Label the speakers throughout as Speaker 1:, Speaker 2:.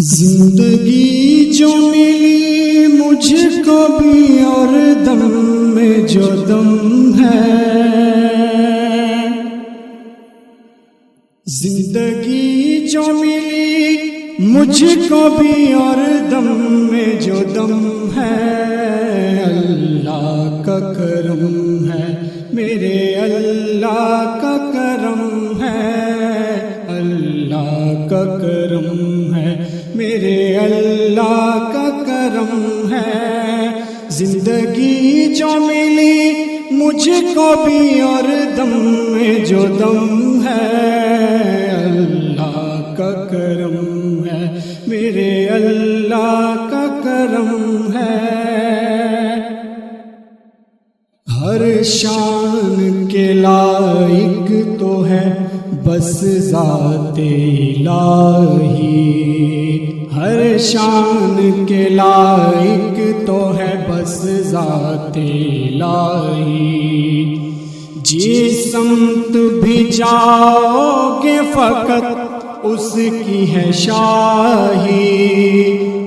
Speaker 1: زندگی جو ملی مجھ کو بھی اور دم میں جو دم ہے، زندگی جو ملی مجھ کو بھی اور دم میں جو دم ہے، اللہ کا کرم ہے، میرے اللہ کا کرم ہے، اللہ کا کرم ہے، میرے اللہ کا کرم ہے۔ زندگی جو ملی مجھ کو بھی اور دم میں جو دم ہے، اللہ کا کرم ہے، میرے اللہ کا کرم ہے۔ ہر شان کے لائق تو ہے بس ذات الہی، ہر شان کے لائق تو ہے بس ذات الہی۔ جس سمت بھی جاؤ گے فقط اس کی ہے شاہی،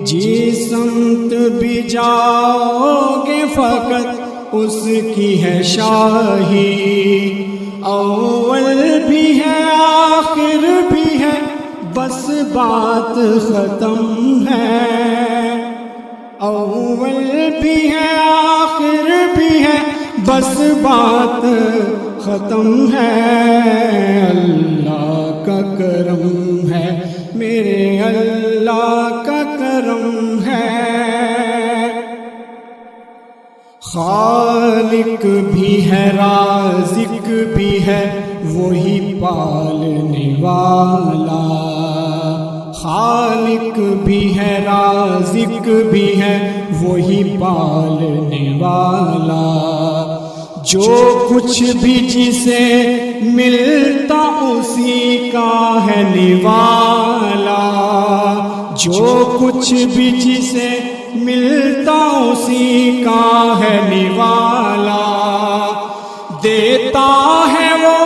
Speaker 1: جس سمت بھی جاؤ گے فقط اس کی ہے شاہی۔ اول بھی ہے آخر بھی ہے بس بات ختم ہے، اول بھی ہے آخر بھی ہے بس بات ختم ہے، اللہ کا کرم ہے، میرے اللہ کا کرم ہے۔ خالق بھی ہے رازق بھی ہے وہی پالنے والا، خالق بھی ہے رازق بھی ہے وہی پالنے والا۔ جو کچھ بھی جسے ملتا اسی کا ہے نوالا، جو کچھ بھی جسے ملتا اسی کا ہے نوالا۔ دیتا ہے وہ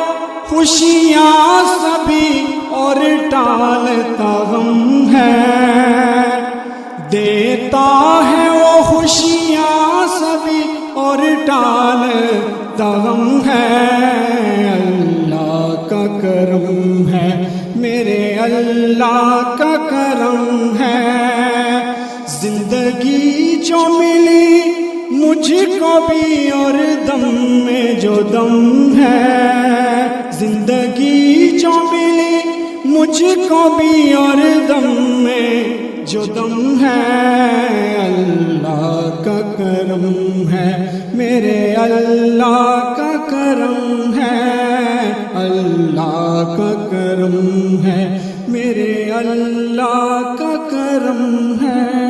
Speaker 1: خوشیاں سبھی اور ٹالتا غم ہے، دیتا ہے وہ خوشیاں سبھی اور ٹالتا غم ہے، اللہ کا کرم ہے، میرے اللہ کا کرم ہے۔ زندگی جو ملی مجھ کو بھی اور دم میں جو دم ہے، زندگی جو ملی مجھ کو بھی اور دم میں جو دم ہے، اللہ کا کرم ہے، میرے اللہ کا کرم ہے، اللہ کا کرم ہے، میرے اللہ کا کرم ہے۔